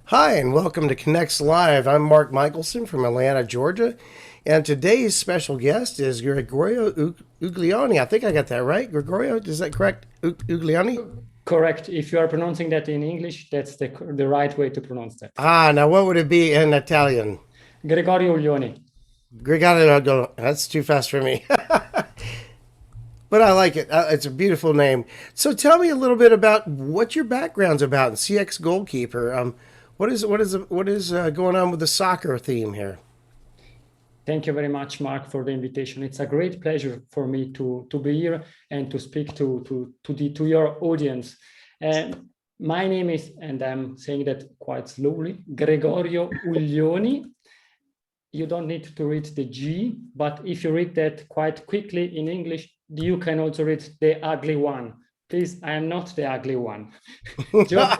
Hi, and welcome to Connects Live. I'm Mark Michelson from Atlanta, Georgia, and today's special guest is Gregorio Uglioni. I think I got that right. Gregorio, is that correct? Uglioni? Correct. If you are pronouncing that in English, that's the right way to pronounce that. Ah, now what would it be in Italian? Gregorio Uglioni. Gregorio, that's too fast for me. But I like it. It's a beautiful name. So tell me a little bit about what your background's about in CX Goalkeeper. What is going on with the soccer theme here? Thank you very much, Mark, for the invitation. It's a great pleasure for me to be here and to speak to your audience. And my name is, and I'm saying that quite slowly, Gregorio Uglioni. You don't need to read the G, but if you read that quite quickly in English, you can also read the ugly one. Please, I am not the ugly one. Joke,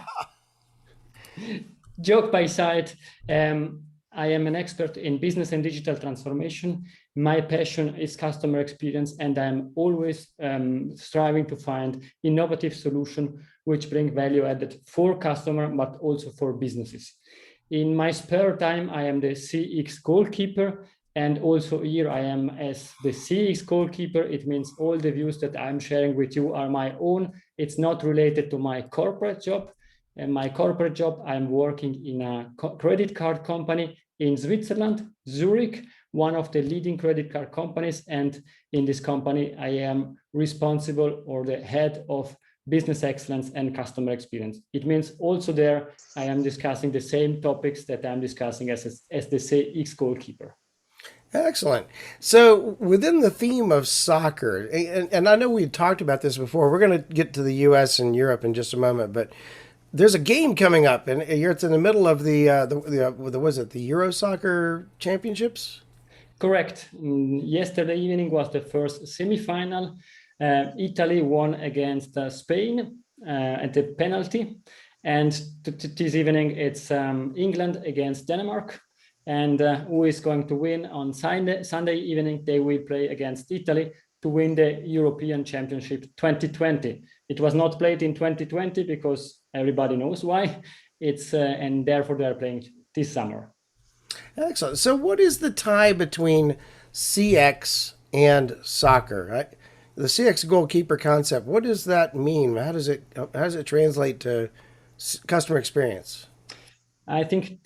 joke by side, I am an expert in business and digital transformation. My passion is customer experience, and I'm always striving to find innovative solutions which bring value added for customer, but also for businesses. In my spare time, I am the CX goalkeeper, and also here I am as the CX goalkeeper. It means all the views that I'm sharing with you are my own. It's not related to my corporate job. And my corporate job, I'm working in a credit card company in Switzerland, Zurich, one of the leading credit card companies. And in this company, I am responsible or the head of business excellence and customer experience. It means also there, I am discussing the same topics that I'm discussing as the CX goalkeeper. Excellent. So, within the theme of soccer, and I know we talked about this before, we're going to get to the U.S. and Europe in just a moment, but there's a game coming up, and it's in the middle of the was it the Euro Soccer Championships? Correct. Yesterday evening was the first semi-final. Italy won against Spain at the penalty. And this evening it's England against Denmark. And who is going to win on Sunday evening? They will play against Italy to win the European Championship 2020. It was not played in 2020 because everybody knows why. And therefore they are playing this summer. Excellent. So, what is the tie between CX and soccer? The CX goalkeeper concept. What does that mean? How does it translate to customer experience? I think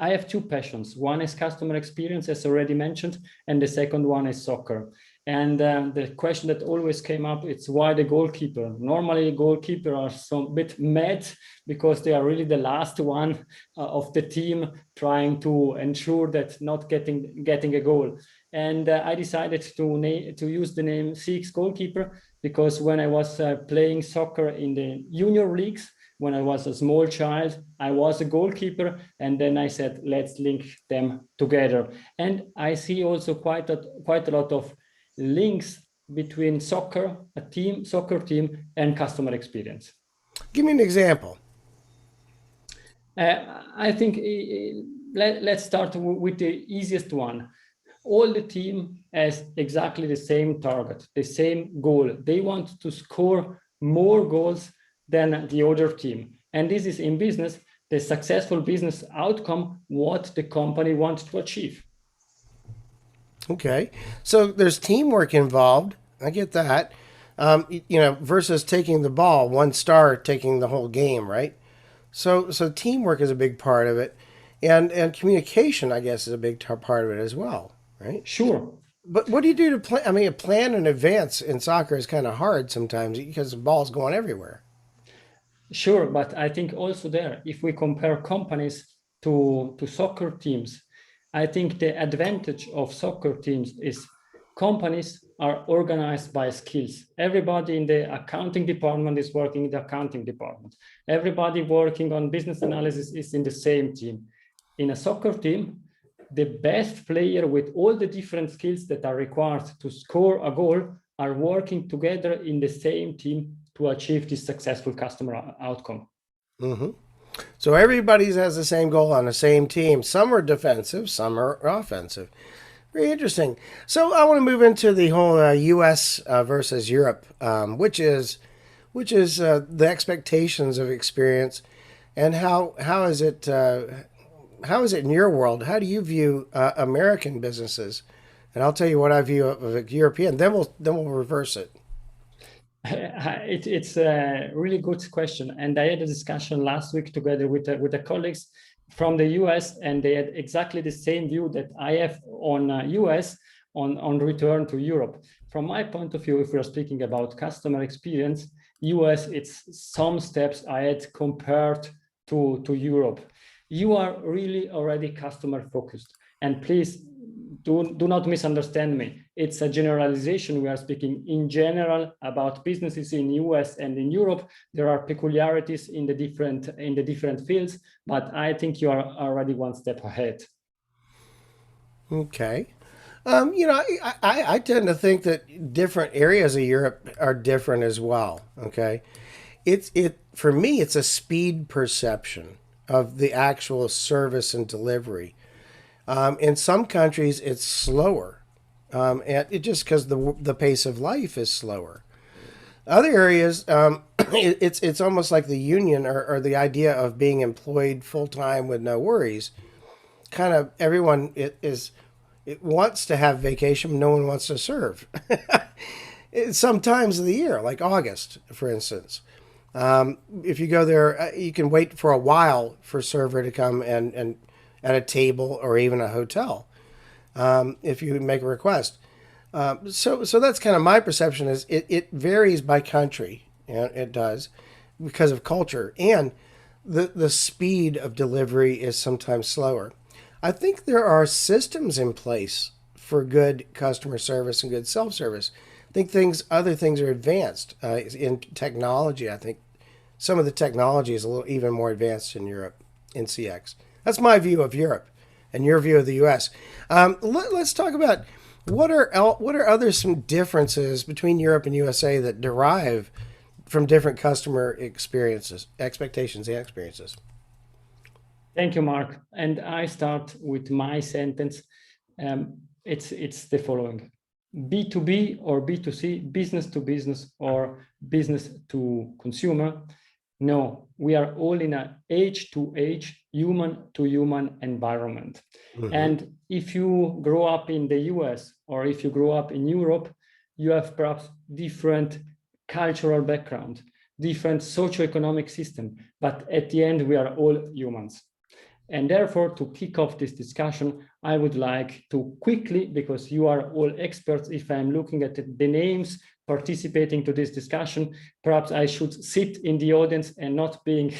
I have two passions. One is customer experience, as already mentioned, and the second one is soccer. And the question that always came up, it's why the goalkeeper? Normally, goalkeeper are so a bit mad because they are really the last one of the team trying to ensure that not getting a goal. And I decided to use the name CX goalkeeper because when I was playing soccer in the junior leagues, when I was a small child, I was a goalkeeper, and then I said, let's link them together. And I see also quite a lot of links between soccer team, and customer experience. Give me an example. I think let's start with the easiest one. All the team has exactly the same target, the same goal. They want to score more goals than the other team. And this is in business, the successful business outcome, what the company wants to achieve. Okay, so there's teamwork involved. I get that. Versus taking the ball, one star taking the whole game, right? So teamwork is a big part of it, and communication, I guess, is a big part of it as well, right? Sure, But what do you do to plan? I mean, a plan in advance in soccer is kind of hard sometimes because the ball's going everywhere. sure. But I think also there, if we compare companies to soccer teams, I think the advantage of soccer teams is companies are organized by skills. Everybody in the accounting department is working in the accounting department. Everybody working on business analysis is in the same team. In a soccer team, the best player with all the different skills that are required to score a goal are working together in the same team to achieve this successful customer outcome. Hmm. So everybody has the same goal on the same team. Some are defensive, some are offensive. Very interesting. So I want to move into the whole U.S. Versus Europe, which is the expectations of experience. And how is it in your world? How do you view American businesses? And I'll tell you what I view of a European. Then we'll reverse it. It's a really good question, and I had a discussion last week together with the colleagues from the US, and they had exactly the same view that I have on US on return to Europe. From my point of view, if we are speaking about customer experience, US, it's some steps ahead compared to Europe. You are really already customer focused, and please do not misunderstand me. It's a generalization. We are speaking in general about businesses in US and in Europe. There are peculiarities in the different fields, but I think you are already one step ahead. Okay. I tend to think that different areas of Europe are different as well. Okay. It for me, it's a speed perception of the actual service and delivery. In some countries, it's slower, and it just because the pace of life is slower. Other areas, it's almost like the union or the idea of being employed full time with no worries. Kind of everyone it wants to have vacation, no one wants to serve. Sometimes of the year, like August, for instance. If you go there, you can wait for a while for a server to come and at a table or even a hotel if you make a request. So that's kind of my perception is it varies by country, and it does because of culture and the speed of delivery is sometimes slower. I think there are systems in place for good customer service and good self service. I think other things are advanced in technology. I think some of the technology is a little even more advanced in Europe in CX. That's my view of Europe, and your view of the U.S. Let's talk about what are other some differences between Europe and USA that derive from different customer experiences, expectations, and experiences. Thank you, Mark. And I start with my sentence. It's the following: B2B or B2C, business to business or business to consumer. No, we are all in an age to age, human to human environment. Mm-hmm. And if you grow up in the US or if you grow up in Europe, you have perhaps different cultural background, different socioeconomic system. But at the end, we are all humans. And therefore, to kick off this discussion, I would like to quickly, because you are all experts, if I'm looking at the names participating to this discussion, perhaps I should sit in the audience and not being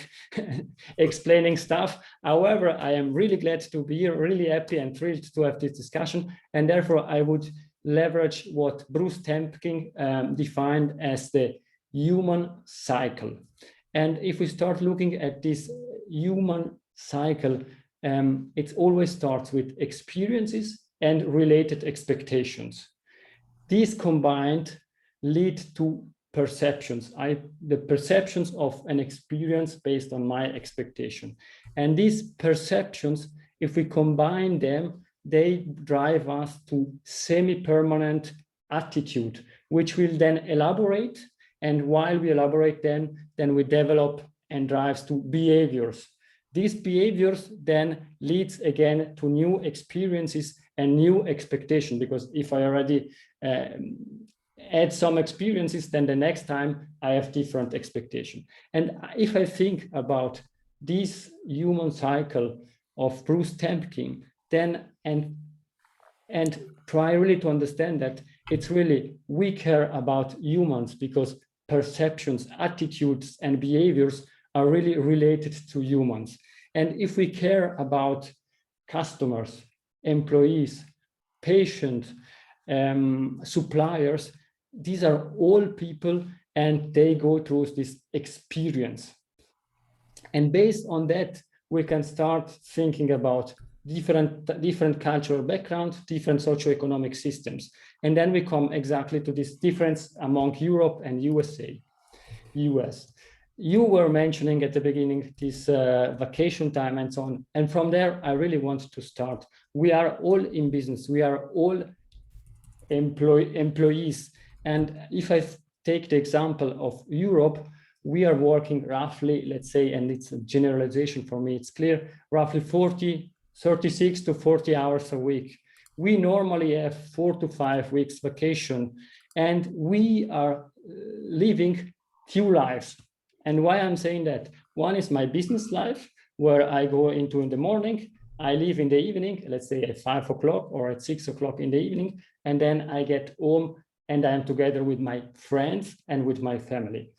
explaining stuff. However, I am really glad to be here, really happy and thrilled to have this discussion. And therefore, I would leverage what Bruce Temkin defined as the human cycle. And if we start looking at this human cycle, it always starts with experiences and related expectations. These combined lead to perceptions, the perceptions of an experience based on my expectation. And these perceptions, if we combine them, they drive us to semi-permanent attitude, which will then elaborate. And while we elaborate then we develop and drives to behaviors. These behaviors then leads again to new experiences and new expectation, because if I already add some experiences, then the next time I have different expectation. And if I think about this human cycle of Bruce Temkin, then and try really to understand that it's really we care about humans because perceptions, attitudes, and behaviors are really related to humans. And if we care about customers, employees, patients, suppliers, these are all people and they go through this experience. And based on that, we can start thinking about different cultural background, different socioeconomic systems. And then we come exactly to this difference among Europe and US. You were mentioning at the beginning this vacation time and so on. And from there, I really want to start. We are all in business. We are all employees. And if I take the example of Europe, we are working roughly, let's say, and it's a generalization for me, it's clear, roughly 36 to 40 hours a week. We normally have 4 to 5 weeks vacation, and we are living two lives. And why I'm saying that? One is my business life, where I go into in the morning, I leave in the evening, let's say at 5 o'clock or at 6 o'clock in the evening, and then I get home and I am together with my friends and with my family.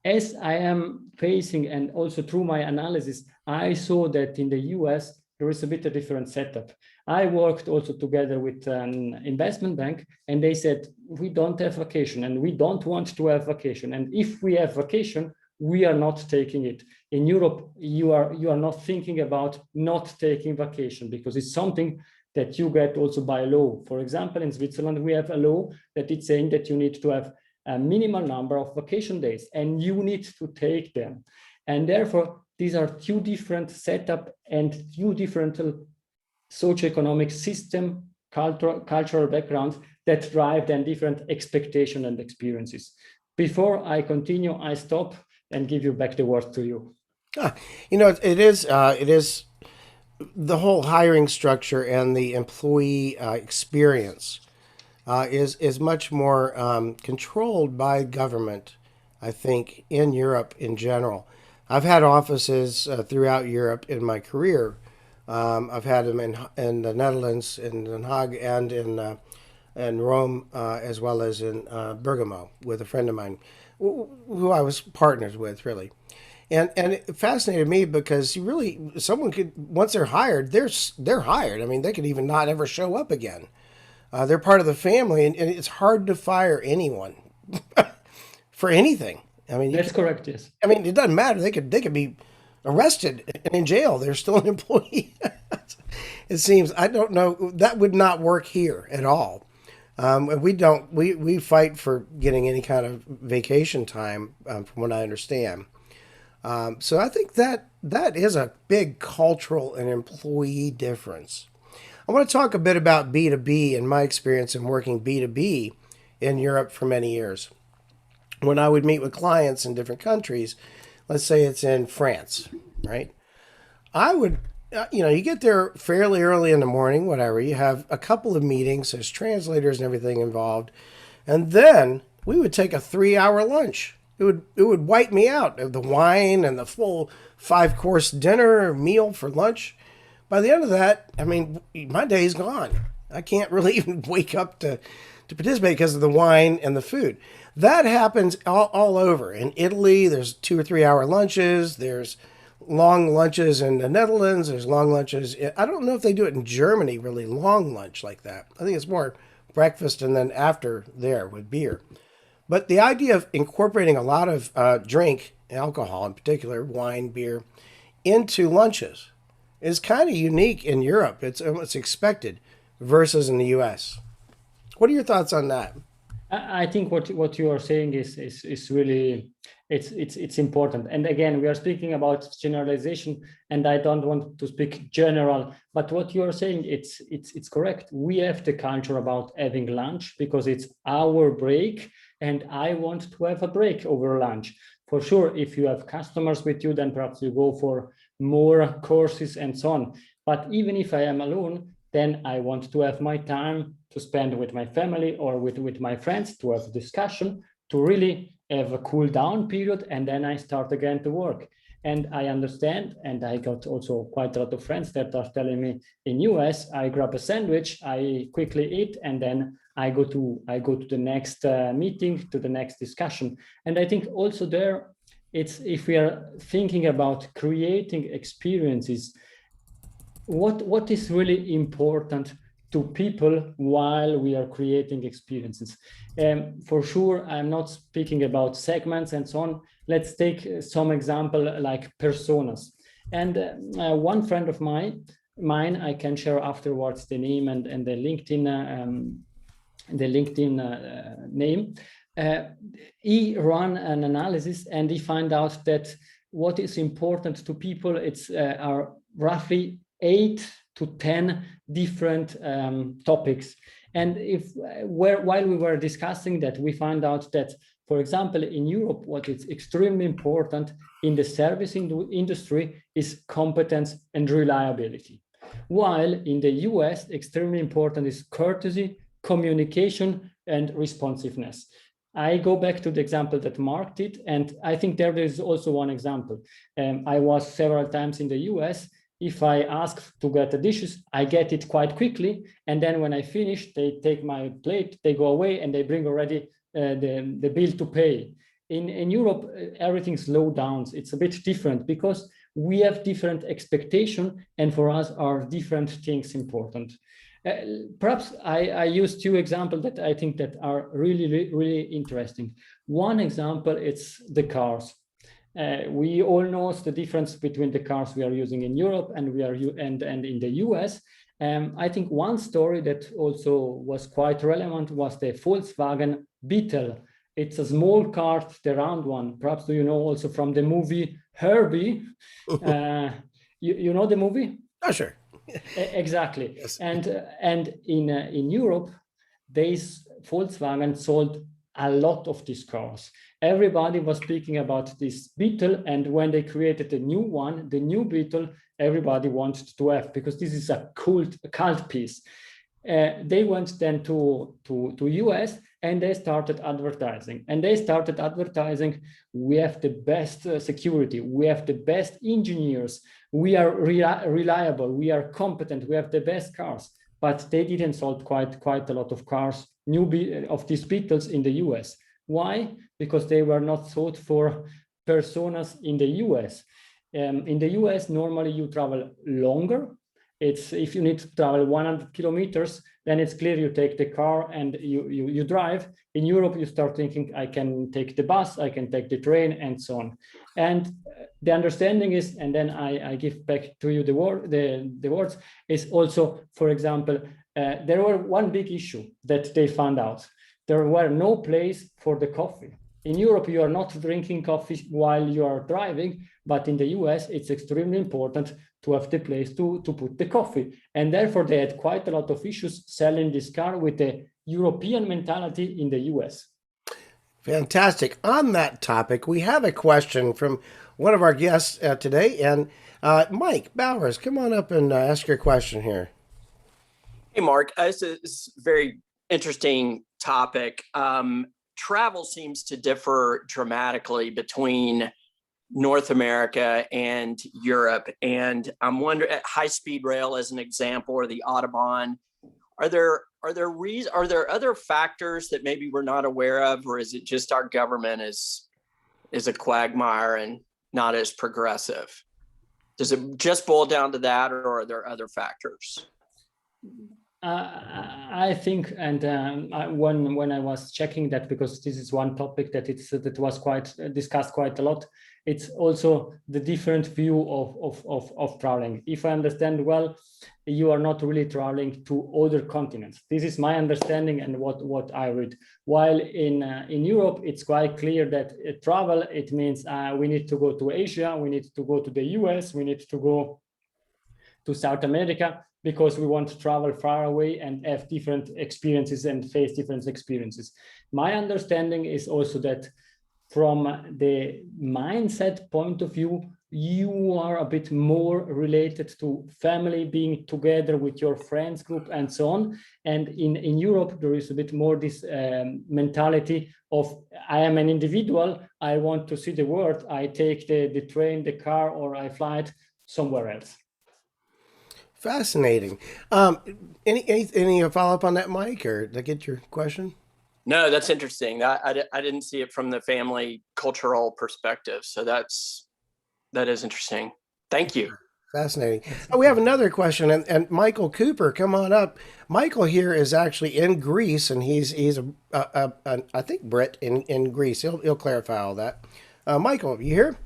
As I am facing, and also through my analysis, I saw that in the US, there is a bit of different setup. I worked also together with an investment bank, and they said, we don't have vacation and we don't want to have vacation. And if we have vacation, we are not taking it. In Europe, you are not thinking about not taking vacation, because it's something that you get also by law. For example, in Switzerland, we have a law that it's saying that you need to have a minimal number of vacation days and you need to take them. And therefore, these are two different setup and two different socioeconomic system, cultural backgrounds that drive then different expectations and experiences. Before I continue, I stop and give you back the word to you. It is the whole hiring structure and the employee experience is much more controlled by government, I think, in Europe in general. I've had offices throughout Europe in my career. I've had them in the Netherlands, in Den Haag, and in Rome, as well as in Bergamo with a friend of mine, who I was partners with, really. And it fascinated me because someone could, once they're hired, they're hired. I mean, they could even not ever show up again. They're part of the family, and it's hard to fire anyone for anything. I mean, That's correct, yes. I mean, it doesn't matter. They could be arrested and in jail. They're still an employee. It seems. I don't know. That would not work here at all. We don't. We fight for getting any kind of vacation time, from what I understand. So I think that is a big cultural and employee difference. I want to talk a bit about B2B and my experience in working B2B in Europe for many years. When I would meet with clients in different countries, let's say it's in France, right? I would, you get there fairly early in the morning, whatever. You have a couple of meetings, there's translators and everything involved. And then we would take a 3-hour lunch. It would wipe me out. The wine and the full 5-course dinner meal for lunch. By the end of that, I mean, my day's gone. I can't really even wake up to participate because of the wine and the food. That happens all over. In Italy, there's 2 or 3 hour lunches. There's long lunches in the Netherlands. There's long lunches. I don't know if they do it in Germany, really long lunch like that. I think it's more breakfast and then after there with beer. But the idea of incorporating a lot of drink, alcohol in particular, wine, beer, into lunches is kind of unique in Europe. It's almost expected versus in the U.S. What are your thoughts on that? I think what you are saying is really it's important. And again, we are speaking about generalization, and I don't want to speak general. But what you are saying, it's correct. We have the culture about having lunch because it's our break, and I want to have a break over lunch. For sure, if you have customers with you, then perhaps you go for more courses and so on. But even if I am alone, then I want to have my time to spend with my family or with my friends, to have a discussion, to really have a cool down period, and then I start again to work. And I understand, and I got also quite a lot of friends that are telling me in US, I grab a sandwich, I quickly eat, and then I go to the next meeting, to the next discussion. And I think also there, it's, if we are thinking about creating experiences, what is really important to people while we are creating experiences? For sure, I'm not speaking about segments and so on. Let's take some example like personas. And one friend of mine, I can share afterwards the name and the LinkedIn name. He ran an analysis and he found out that what is important to people, it's are roughly 8 to 10 different topics. And while we were discussing that, we found out that, for example, in Europe, what is extremely important in the service industry is competence and reliability. While in the US, extremely important is courtesy, communication, and responsiveness. I go back to the example that Mark did, and I think there is also one example. I was several times in the US. If I ask to get the dishes, I get it quite quickly. And then when I finish, they take my plate, they go away, and they bring already the bill to pay. In Europe, everything slows down. It's a bit different because we have different expectations, and for us are different things important. Perhaps I use two examples that I think that are really interesting. One example, it's the cars. We all know the difference between the cars we are using in Europe and in the US. I think one story that also was quite relevant was the Volkswagen Beetle. It's a small car, the round one. Perhaps you know also from the movie Herbie. You know the movie? Oh, sure. Exactly. Yes. And in Europe, Volkswagen sold a lot of these cars. Everybody was speaking about this Beetle, and when they created the new one, the new Beetle, everybody wanted to have, because this is a cult piece. They went then to US, and they started advertising. We have the best security, we have the best engineers, we are reliable, we are competent, we have the best cars. But they didn't sold quite a lot of cars, of these Beetles in the US. Why? Because they were not sold for personas in the US. In the US, normally you travel longer. If you need to travel 100 kilometers, then it's clear you take the car and you drive. In Europe, you start thinking, I can take the bus, I can take the train, and so on. And the understanding is, and then I give back to you the words, is also, for example, there were one big issue that they found out. There were no place for the coffee. In Europe, you are not drinking coffee while you are driving, but in the US, it's extremely important to have the place to put the coffee. And therefore, they had quite a lot of issues selling this car with the European mentality in the US. Fantastic. On that topic, we have a question from one of our guests today. And Mike Bowers, come on up and ask your question here. Hey, Mark. This is a very interesting topic. Travel seems to differ dramatically between North America and Europe. And I'm wondering, high-speed rail as an example, or the Autobahn, are there other factors that maybe we're not aware of, or is it just our government is a quagmire and not as progressive? Does it just boil down to that, or are there other factors? I think, and when I was checking that, because this is one topic that was quite discussed quite a lot, it's also the different view of traveling. If I understand well, you are not really traveling to other continents. This is my understanding and what I read. While in Europe, it's quite clear that travel, it means we need to go to Asia, we need to go to the US, we need to go to South America, because we want to travel far away and have different experiences and face different experiences. My understanding is also that from the mindset point of view, you are a bit more related to family, being together with your friends group and so on. And in Europe, there is a bit more this mentality of, I am an individual, I want to see the world, I take the train, the car, or I fly it somewhere else. Fascinating. Any follow up on that, Mike, or did I get your question? No, that's interesting. I didn't see it from the family cultural perspective. So that is interesting. Thank you. Fascinating. We have another question, and Michael Cooper, come on up. Michael here is actually in Greece, and he's I think Brit in Greece. He'll clarify all that. Michael, you here?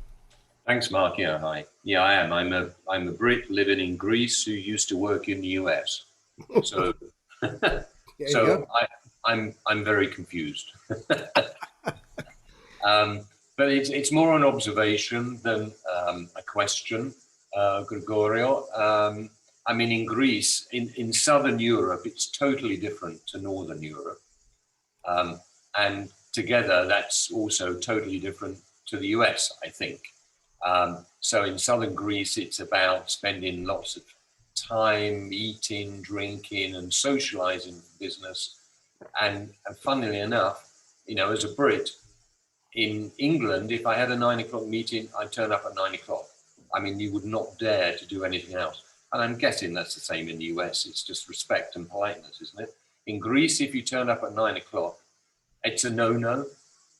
Thanks, Mark. Yeah, hi. Yeah, I am. I'm a Brit living in Greece who used to work in the US. So, I'm very confused. But it's more an observation than a question, Gregorio. I mean, in Greece, in Southern Europe, it's totally different to Northern Europe. And together, that's also totally different to the US, I think. So in Southern Greece, it's about spending lots of time eating, drinking, and socializing for business. And funnily enough, as a Brit, in England, if I had a 9 o'clock meeting, I'd turn up at 9 o'clock. I mean, you would not dare to do anything else. And I'm guessing that's the same in the US. It's just respect and politeness, isn't it? In Greece, if you turn up at 9 o'clock, it's a no-no.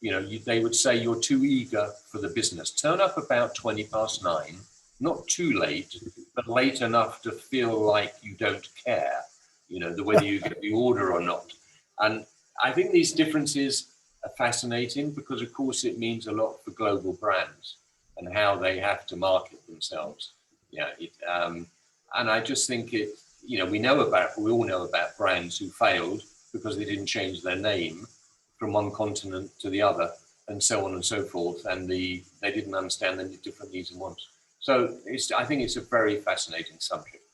They would say you're too eager for the business. Turn up about 9:20, not too late, but late enough to feel like you don't care, whether you get the order or not. And I think these differences are fascinating because, of course, it means a lot for global brands and how they have to market themselves. And I just think we all know about brands who failed because they didn't change their name from one continent to the other, and so on and so forth, and they didn't understand the different needs and wants. So I think it's a very fascinating subject.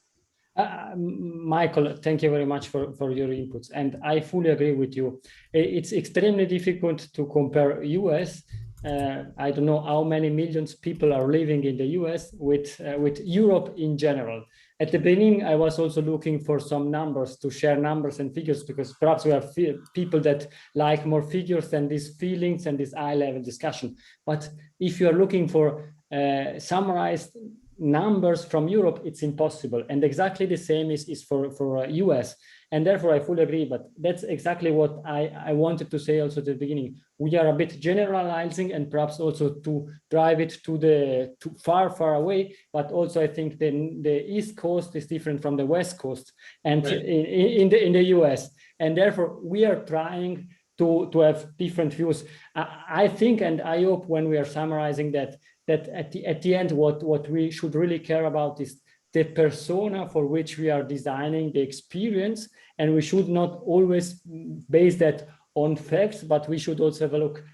Michael, thank you very much for your inputs, and I fully agree with you. It's extremely difficult to compare US. I don't know how many millions people are living in the US with Europe in general. At the beginning, I was also looking for some numbers to share numbers and figures, because perhaps we have people that like more figures than these feelings and this high-level discussion. But if you are looking for summarized numbers from Europe, it's impossible. And exactly the same is for US. And therefore, I fully agree. But that's exactly what I wanted to say also at the beginning. We are a bit generalizing, and perhaps also to drive it to far away. But also, I think the East Coast is different from the West Coast, and right. in the US. And therefore, we are trying to have different views. I think, and I hope, when we are summarizing that at the end, what we should really care about is the persona for which we are designing the experience, and we should not always base that on facts, but we should also have a look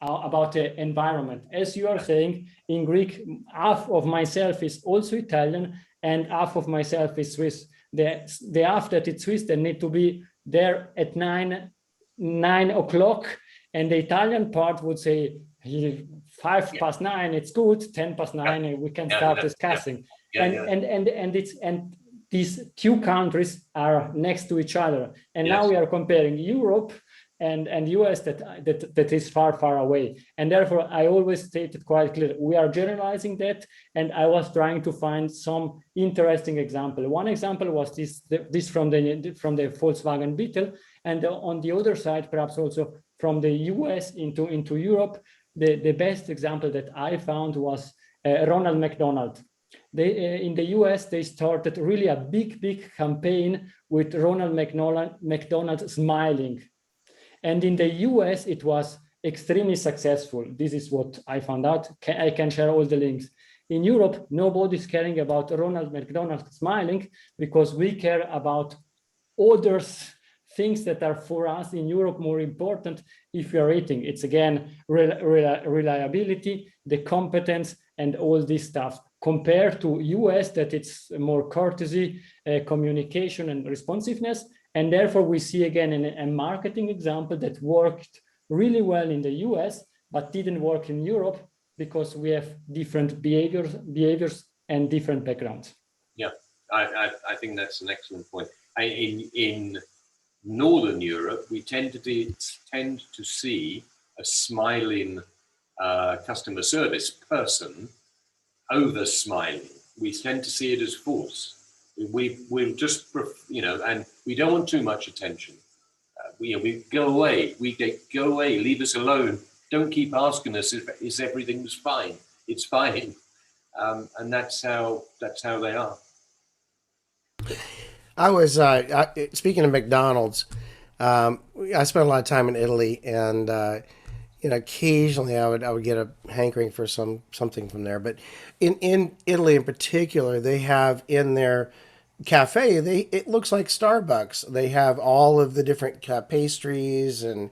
about the environment. As you are saying, in Greek, half of myself is also Italian, and half of myself is Swiss. The half that is Swiss, they need to be there at 9 o'clock, and the Italian part would say 9:05, it's good. 9:10, we can start discussing. And these two countries are next to each other, and now we are comparing Europe and US that is far away. And therefore, I always stated quite clear, we are generalizing that, and I was trying to find some interesting example. One example was this from the Volkswagen Beetle, and on the other side, perhaps also from the US into Europe. The best example that I found was Ronald McDonald. In the US, they started really a big campaign with Ronald McDonald smiling. And in the US, it was extremely successful. This is what I found out. I can share all the links. In Europe, nobody's caring about Ronald McDonald smiling, because we care about others, things that are for us in Europe more important if we are eating. It's again reliability, the competence, and all this stuff, compared to US, that it's more courtesy, communication, and responsiveness. And therefore, we see again a marketing example that worked really well in the US, but didn't work in Europe, because we have different behaviors and different backgrounds. Yeah, I think that's an excellent point. In Northern Europe, we tend to see a smiling customer service person over smiling. We tend to see it as false. We'll just, and we don't want too much attention. We go away. Go away. Leave us alone. Don't keep asking us if everything's fine. It's fine, and that's how they are. I was speaking of McDonald's. I spent a lot of time in Italy, and occasionally I would get a hankering for something from there. But in Italy in particular, they have in their cafe, it looks like Starbucks. They have all of the different pastries and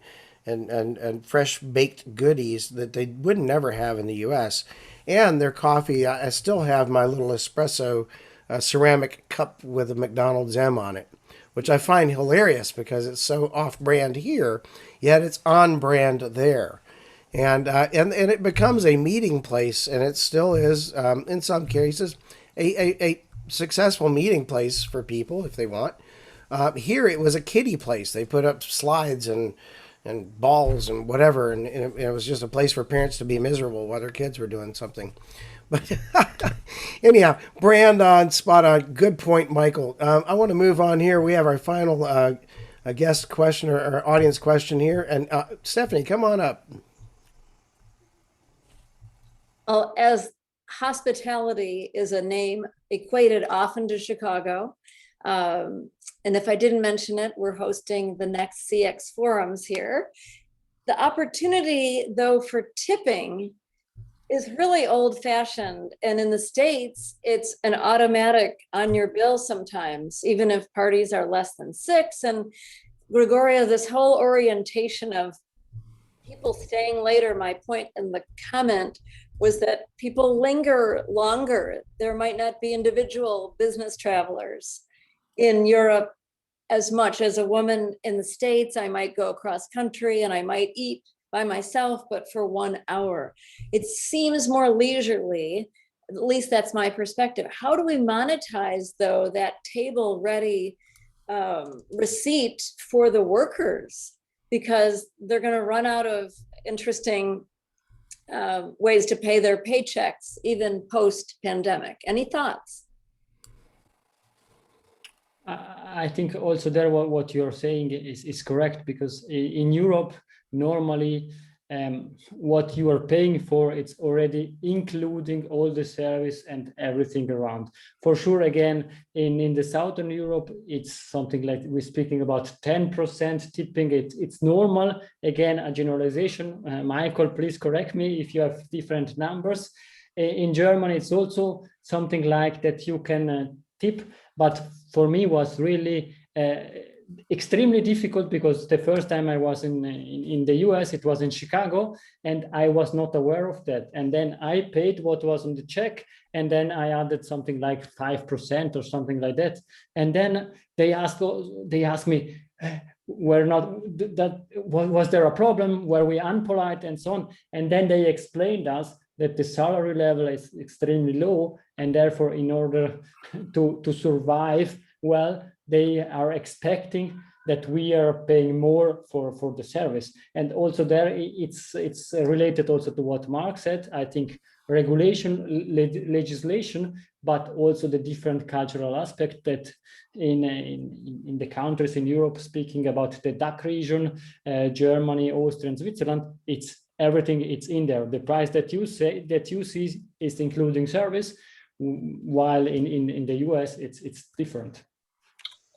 fresh baked goodies that they would never have in the U.S. And their coffee, I still have my little espresso a ceramic cup with a McDonald's M on it, which I find hilarious because it's so off-brand here, yet it's on-brand there. And it becomes a meeting place, and it still is, in some cases, a successful meeting place for people if they want. Here it was a kiddie place. They put up slides and balls and whatever, and it was just a place for parents to be miserable while their kids were doing something. But anyhow, brand on, spot on. Good point, Michael. I want to move on here. We have our final a guest question or audience question here, and Stephanie, come on up. Well, as hospitality is a name equated often to Chicago, and if I didn't mention it, we're hosting the next CX forums here. The opportunity, though, for tipping is really old-fashioned. And in the States, it's an automatic on your bill sometimes, even if parties are less than 6. And Gregorio, this whole orientation of people staying later, my point in the comment was that people linger longer. There might not be individual business travelers in Europe as much as a woman in the States. I might go across country and I might eat by myself, but for 1 hour. It seems more leisurely, at least that's my perspective. How do we monetize, though, that table ready receipt for the workers? Because they're going to run out of interesting ways to pay their paychecks, even post-pandemic. Any thoughts? I think also there what you're saying is correct, because in Europe, normally what you are paying for, it's already including all the service and everything around. For sure, again, in the Southern Europe, it's something like we're speaking about 10% tipping. It's normal. Again, a generalization. Michael, please correct me if you have different numbers. In Germany, it's also something like that you can tip, but for me was really extremely difficult, because the first time I was in the US, it was in Chicago, and I was not aware of that. And then I paid what was on the check, and then I added something like 5% or something like that. And then they asked me, was there a problem? Were we unpolite and so on? And then they explained us that the salary level is extremely low, and therefore, in order to survive well, they are expecting that we are paying more for the service. And also there, it's related also to what Mark said. I think regulation, legislation, but also the different cultural aspect that in the countries in Europe, speaking about the DACH region, Germany, Austria, and Switzerland, it's everything. It's in there. The price that you see is including service, while in the US it's different.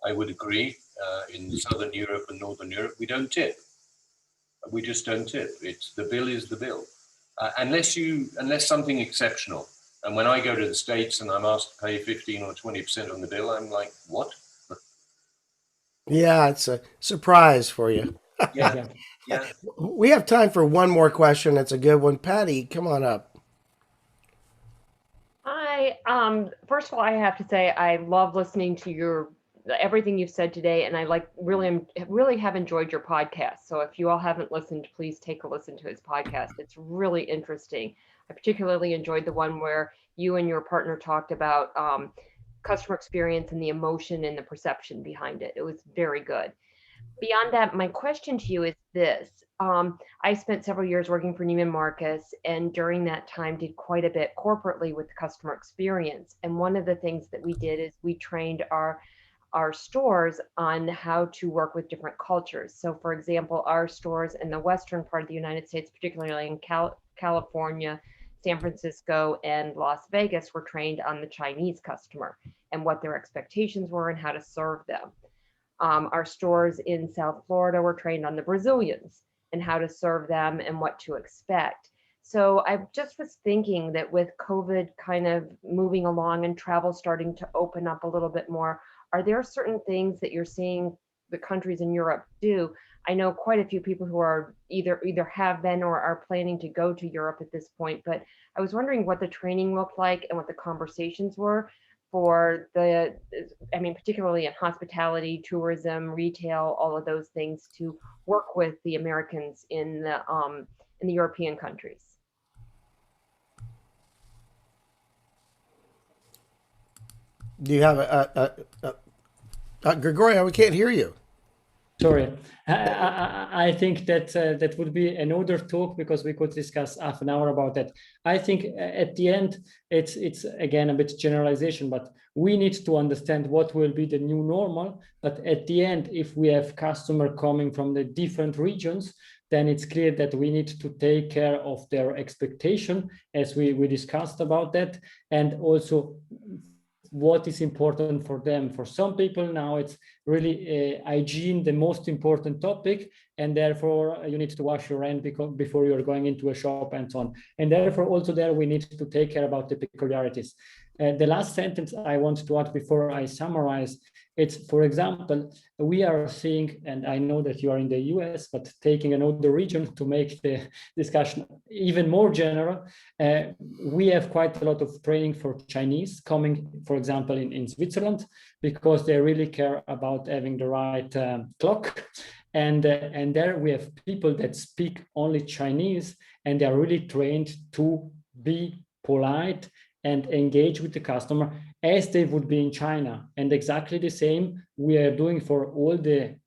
I would agree. In Southern Europe and Northern Europe, we don't tip. We just don't tip. It's the bill is the bill, unless something exceptional. And when I go to the States and I'm asked to pay 15 or 20% on the bill, I'm like, what? Yeah, it's a surprise for you. Yeah, yeah. We have time for one more question. It's a good one. Patty, come on up. Hi. First of all, I have to say I love listening to everything you've said today, and I really have enjoyed your podcast. So if you all haven't listened, please take a listen to his podcast. It's really interesting. I particularly enjoyed the one where you and your partner talked about customer experience and the emotion and the perception behind it. It was very good. Beyond that, my question to you is this. I spent several years working for Neiman Marcus, and during that time did quite a bit corporately with customer experience. And one of the things that we did is we trained our stores on how to work with different cultures. So for example, our stores in the western part of the United States, particularly in California, San Francisco, and Las Vegas, were trained on the Chinese customer and what their expectations were and how to serve them. Our stores in South Florida were trained on the Brazilians and how to serve them and what to expect. So I just was thinking that with COVID kind of moving along and travel starting to open up a little bit more, are there certain things that you're seeing the countries in Europe do? I know quite a few people who are either have been or are planning to go to Europe at this point, but I was wondering what the training looked like and what the conversations were. for particularly in hospitality, tourism, retail, all of those things, to work with the Americans in the European countries? Do you have Gregorio? We can't hear you. Sorry, I think that that would be another talk, because we could discuss half an hour about that. I think at the end, it's again a bit generalization, but we need to understand what will be the new normal. But at the end, if we have customer coming from the different regions, then it's clear that we need to take care of their expectation, as we discussed about that, and also what is important for them. For some people now, it's really hygiene, the most important topic, and therefore you need to wash your hand before you're going into a shop and so on. And therefore also there we need to take care about the peculiarities. The last sentence I want to add before I summarize, it's, for example, we are seeing, and I know that you are in the US, but taking another region to make the discussion even more general, we have quite a lot of training for Chinese coming, for example, in Switzerland, because they really care about having the right clock. And there we have people that speak only Chinese, and they are really trained to be polite and engage with the customer as they would be in China. And exactly the same we are doing for all the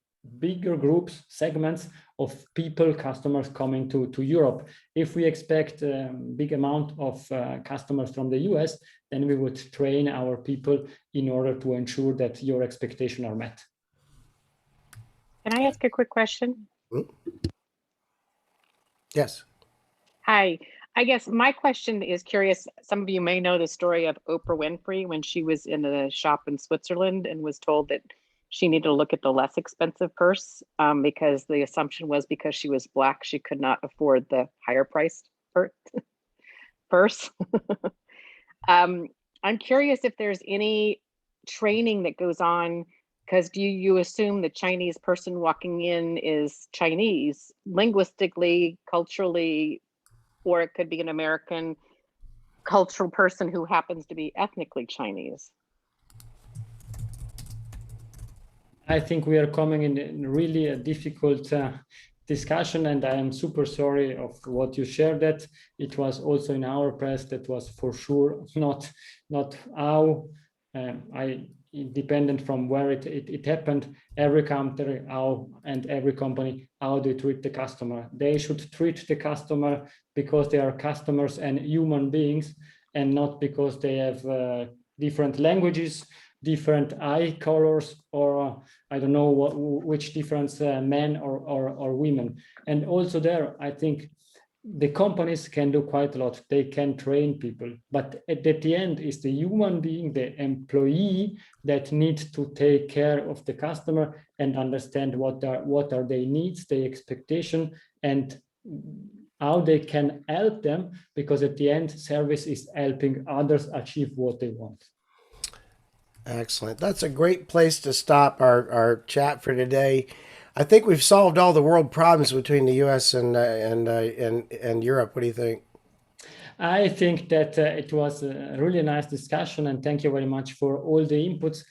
bigger groups, segments of people, customers coming to Europe. If we expect a big amount of customers from the US, then we would train our people in order to ensure that your expectations are met. Can I ask a quick question? Yes. Hi. I guess my question is curious. Some of you may know the story of Oprah Winfrey when she was in a shop in Switzerland and was told that she needed to look at the less expensive purse because the assumption was because she was Black, she could not afford the higher priced purse. I'm curious if there's any training that goes on, because do you assume the Chinese person walking in is Chinese linguistically, culturally, or it could be an American cultural person who happens to be ethnically Chinese? I think we are coming in really a difficult discussion, and I am super sorry of what you shared. That it was also in our press. That was for sure not how independent from where it happened. Every country and every company, how they treat the customer. They should treat the customer because they are customers and human beings, and not because they have different languages, different eye colors, or I don't know which difference men or women. And also there, I think the companies can do quite a lot. They can train people, but at the end is the human being, the employee, that needs to take care of the customer and understand what are their needs, their expectation, and how they can help them, because at the end, service is helping others achieve what they want. Excellent. That's a great place to stop our chat for today. I think we've solved all the world problems between the U.S. and Europe. What do you think? I think that it was a really nice discussion, and thank you very much for all the inputs.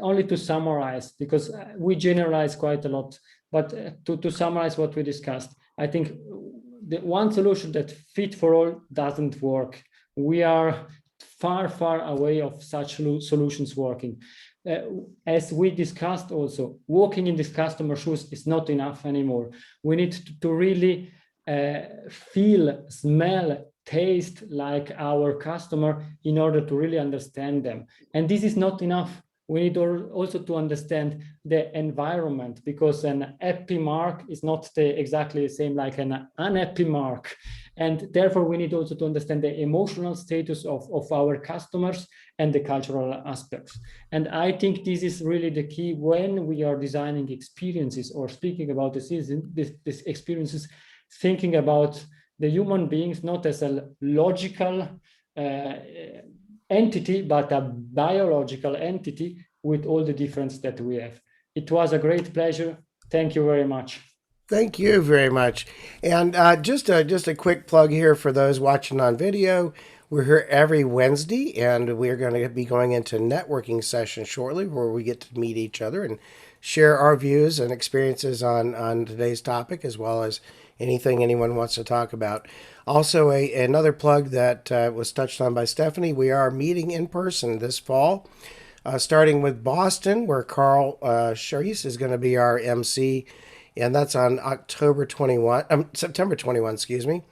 Only to summarize, because we generalize quite a lot, but to summarize what we discussed, I think the one solution that fit for all doesn't work. We are far away of such solutions working. As we discussed also, walking in this customer shoes is not enough anymore. We need to really feel, smell, taste like our customer in order to really understand them. And this is not enough. We need also to understand the environment, because an happy mark is not exactly the same like an unhappy mark. And therefore, we need also to understand the emotional status of our customers and the cultural aspects. And I think this is really the key when we are designing experiences or speaking about these experiences, thinking about the human beings not as a logical entity, but a biological entity with all the difference that we have. It was a great pleasure. Thank you very much. Thank you very much. And just a quick plug here for those watching on video. We're here every Wednesday, and we're going to be going into networking session shortly, where we get to meet each other and share our views and experiences on today's topic, as well as anything anyone wants to talk about. Also, another plug that was touched on by Stephanie, we are meeting in person this fall, starting with Boston, where Carl Charisse is going to be our MC, and that's on September 21, excuse me.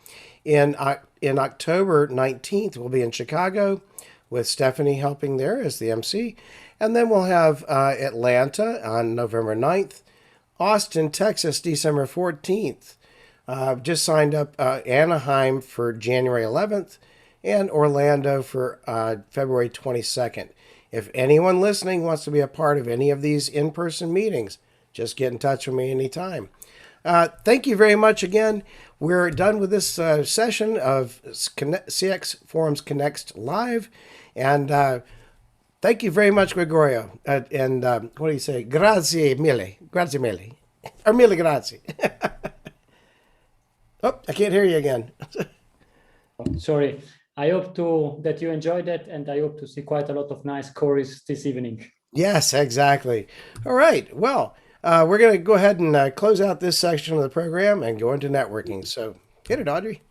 In October 19th, we'll be in Chicago with Stephanie helping there as the MC. And then we'll have Atlanta on November 9th, Austin, Texas, December 14th. Just signed up Anaheim for January 11th and Orlando for February 22nd. If anyone listening wants to be a part of any of these in-person meetings, just get in touch with me anytime. Thank you very much again. We're done with this session of CX Forums Connect Live. And thank you very much, Gregorio. And what do you say? Grazie mille. Grazie mille. Or mille grazie. Oh, I can't hear you again. Sorry. I hope that you enjoyed it, and I hope to see quite a lot of nice choruses this evening. Yes, exactly. All right. Well, we're going to go ahead and close out this section of the program and go into networking. So, get it, Audrey.